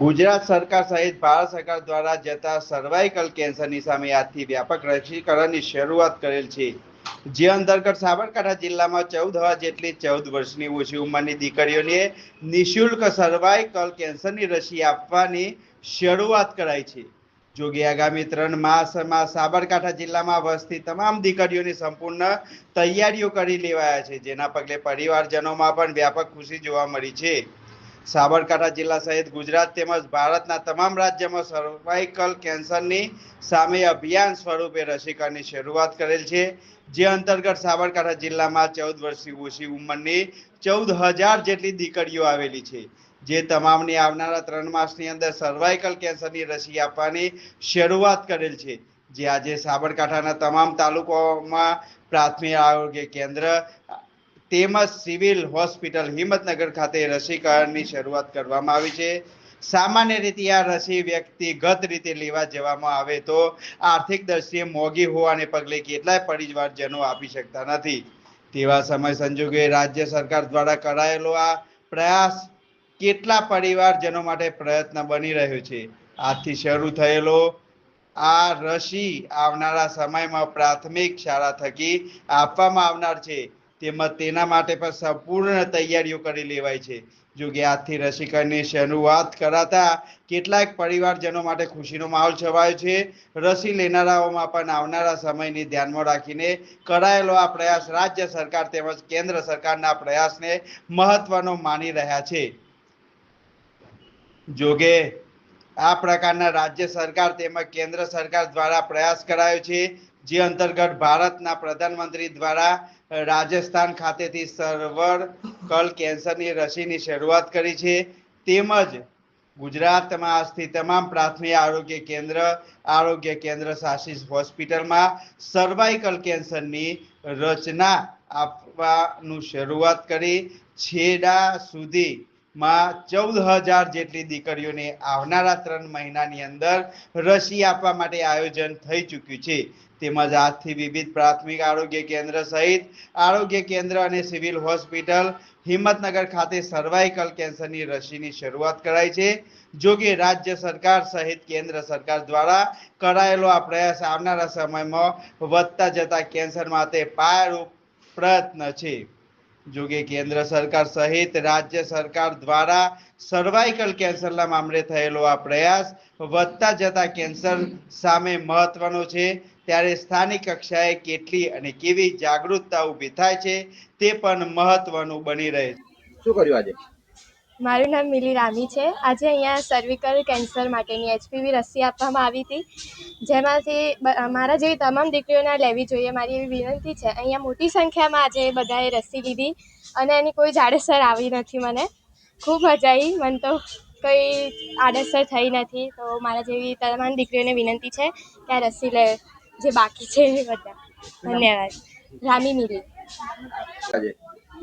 ગુજરાત સરકાર સહિત ભારત સરકાર દ્વારા જતા સર્વાઇકલ કેન્સરની સામે આજથી વ્યાપક રસીકરણની શરૂઆત કરેલ છે, જે અંતર્ગત સાબરકાંઠા જિલ્લામાં 14,000 જેટલી 14 વર્ષની ઓછી ઉંમરની દીકરીઓને નિઃશુલ્ક સર્વાઇકલ કેન્સરની રસી આપવાની શરૂઆત કરાઈ છે। જોકે આગામી 3 માસમાં સાબરકાંઠા જિલ્લામાં વસતી તમામ દીકરીઓની સંપૂર્ણ તૈયારીઓ કરી લેવાયા છે, જેના પગલે પરિવારજનોમાં પણ વ્યાપક ખુશી જોવા મળી છે। સાબરકાંઠા જિલ્લા સહિત ગુજરાત તેમજ ભારતના તમામ રાજ્યોમાં સર્વાઇકલ કેન્સરની સામે અભિયાન સ્વરૂપે રસીકરણની શરૂઆત કરેલ છે, જે અંતર્ગત સાબરકાંઠા જિલ્લામાં 14 વર્ષથી ઓછી ઉંમરની 14,000 જેટલી દીકરીઓ આવેલી છે, જે તમામને આવનારા 3 માસની અંદર સર્વાઇકલ કેન્સરની રસી આપવાની શરૂઆત કરેલ છે। જે આજે સાબરકાંઠાના તમામ તાલુકાઓમાં પ્રાથમિક આરોગ્ય કેન્દ્ર તેમજ સિવિલ હોસ્પિટલ હિંમતનગર ખાતે રસીકરણની શરૂઆત કરવામાં આવી છે। સામાન્ય રીતે આ રસી વ્યક્તિગત રીતે લેવા જવામાં આવે તો આર્થિક દ્રષ્ટિએ મોંઘી હોવાને પગલે કેટલાય પરિવારજનો આપી શકતા નથી। તેવા સમય સંજોગે રાજ્ય સરકાર દ્વારા કરાયેલો આ પ્રયાસ કેટલા પરિવારજનો માટે પ્રયત્ન બની રહ્યો છે। આજથી શરૂ થયેલો આ રસી આવનારા સમયમાં પ્રાથમિક શાળા થકી આપવામાં આવનાર છે, તેમજ તેના માટે પણ સંપૂર્ણ તૈયારીઓ કરી લેવાય છે। જો કે આજથી રસીકરણની શરૂઆત કરાતા કેટલાક પરિવારજનો માટે ખુશીનો માહોલ છવાયો છે। રસી લેનારાઓમાં પણ આવનારા સમયને ધ્યાનમાં રાખીને કરાયેલો આ પ્રયાસ રાજ્ય સરકાર તેમજ કેન્દ્ર સરકારના પ્રયાસને મહત્વનો માની રહ્યા છે। જોકે આ પ્રકારના રાજ્ય સરકાર તેમજ કેન્દ્ર સરકાર દ્વારા પ્રયાસ કરાયો છે, જે અંતર્ગત ભારતના પ્રધાનમંત્રી દ્વારા રાજસ્થાન ખાતેથી સર્વાઇકલ કેન્સરની રસીની શરૂઆત કરી છે, તેમજ ગુજરાતમાં આજથી તમામ પ્રાથમિક આરોગ્ય કેન્દ્ર શાસિત હોસ્પિટલમાં સર્વાઇકલ કેન્સરની રચના આપવાનું શરૂઆત કરી છેડા સુધીમાં 14,000 જેટલી દીકરીઓને આવનારા 3 મહિનાની અંદર રસી આપવા માટે આયોજન થઈ ચૂક્યું છે। તેમજ આજથી વિવિધ પ્રાથમિક આરોગ્ય કેન્દ્ર સહિત આરોગ્ય કેન્દ્ર અને સિવિલ હોસ્પિટલ હિંમતનગર ખાતે સર્વાઇકલ કેન્સરની રસીની શરૂઆત કરાઈ છે। જો કે રાજ્ય સરકાર સહિત કેન્દ્ર સરકાર દ્વારા કરાયેલો આ પ્રયાસ આવનારા સમયમાં વધતા જતા કેન્સર માટે પાયારૂપ પ્રયત્ન છે। જો કે કેન્દ્ર સરકાર સહિત રાજ્ય સરકાર દ્વારા સર્વાઇકલ કેન્સરના મામલે થયેલો આ પ્રયાસ વધતા જતા કેન્સર સામે મહત્વનો છે, ત્યારે સ્થાનિક કક્ષાએ કેટલી અને કેવી જાગૃતતા ઊભી થાય છે તે પણ મહત્વનું બની રહે છે। શું કર્યું આજે? મારું નામ મિલી રામી છે। આજે અહીંયા સર્વિકલ કેન્સર માટેની HPV રસી આપવામાં આવી હતી, જેમાંથી મારા જેવી તમામ દીકરીઓને લેવી જોઈએ, મારી એવી વિનંતી છે। અહીંયા મોટી સંખ્યામાં આજે બધાએ રસી લીધી અને એની કોઈ આડઅસર આવી નથી। મને ખૂબ મજા આવી, મને તો કંઈ આડઅસર થઈ નથી। તો મારા જેવી તમામ દીકરીઓને વિનંતી છે કે આ રસી લે, જે બાકી છે એ બધા। ધન્યવાદ। રામી મિલી।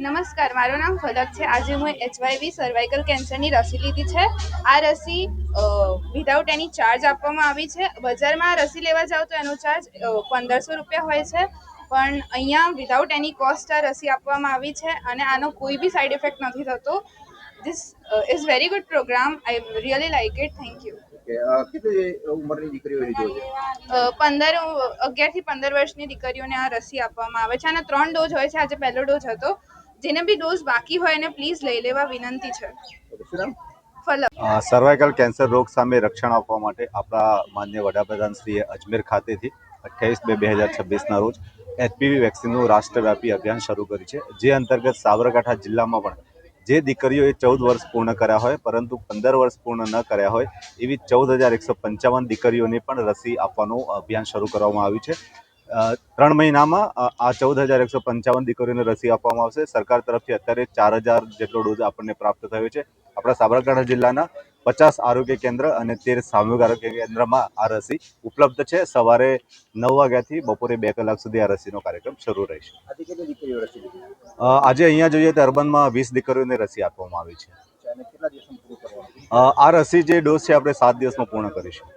નમસ્કાર, મારું નામ ફલક છે। આજે હું HIV સર્વાઇકલ કેન્સરની રસી લીધી છે। આ રસી વિધાઉટ એની ચાર્જ આપવામાં આવી છે। બજારમાં રસી લેવા જાઓ તો એનો ચાર્જ 1,500 રૂપિયા હોય છે, પણ અહીંયા વિધાઉટ એની કોસ્ટ આ રસી આપવામાં આવી છે અને આનો કોઈ બી સાઇડ ઇફેક્ટ નથી થતો। This is very good programme, I really like it, thank you. કેટલી ઉંમરની દીકરીઓ લીધો છે? 11 થી 15 વર્ષની દીકરીઓને આ રસી આપવામાં આવે છે અને 3 ડોઝ હોય છે। આજે પહેલો ડોઝ હતો। જેને બી ડોઝ બાકી હોય એને પ્લીઝ લઈ લેવા વિનંતી છે। સર્વાઇકલ કેન્સર રોગ સામે રક્ષણ આપવા માટે આપણા માનનીય વડાપ્રધાનશ્રીએ અજમેર ખાતેથી 28/2/2026ના રોજ HPV વેક્સિનનું રાષ્ટ્રવ્યાપી અભિયાન શરૂ કર્યું છે, જે અંતર્ગત સાબરકાંઠા જિલ્લામાં પણ જે દીકરીઓએ 14 વર્ષ પૂર્ણ કર્યા હોય પરંતુ 15 વર્ષ પૂર્ણ ન કર્યા હોય એવી 14,155 દીકરીઓને પણ રસી આપવાનું અભિયાન શરૂ કરવામાં આવ્યું છે। 3 મહિનામાં આ 14,155 દીકરીઓને રસી આપવામાં આવશે। સરકાર તરફથી અત્યારે 4,000 જેટલો ડોઝ આપણને પ્રાપ્ત થયો છે। આપણા સાબરકાંઠા જિલ્લાના 50 આરોગ્ય કેન્દ્ર અને 13 સામૂહિક આરોગ્ય કેન્દ્રમાં આ રસી ઉપલબ્ધ છે। સવારે 9 વાગ્યાથી બપોરે 2 કલાક સુધી આ રસીનો કાર્યક્રમ શરૂ રહેશે। આજે કેટલી દીકરીઓ રસી લીધી? આજે અહીંયા જોઈએ તો અર્બનમાં 20 દીકરીઓને રસી આપવામાં આવી છે। અને કેટલા દિવસમાં પૂરું કરવાનું? આ રસી જે ડોઝ છે આપણે 7 દિવસમાં પૂર્ણ કરીશું।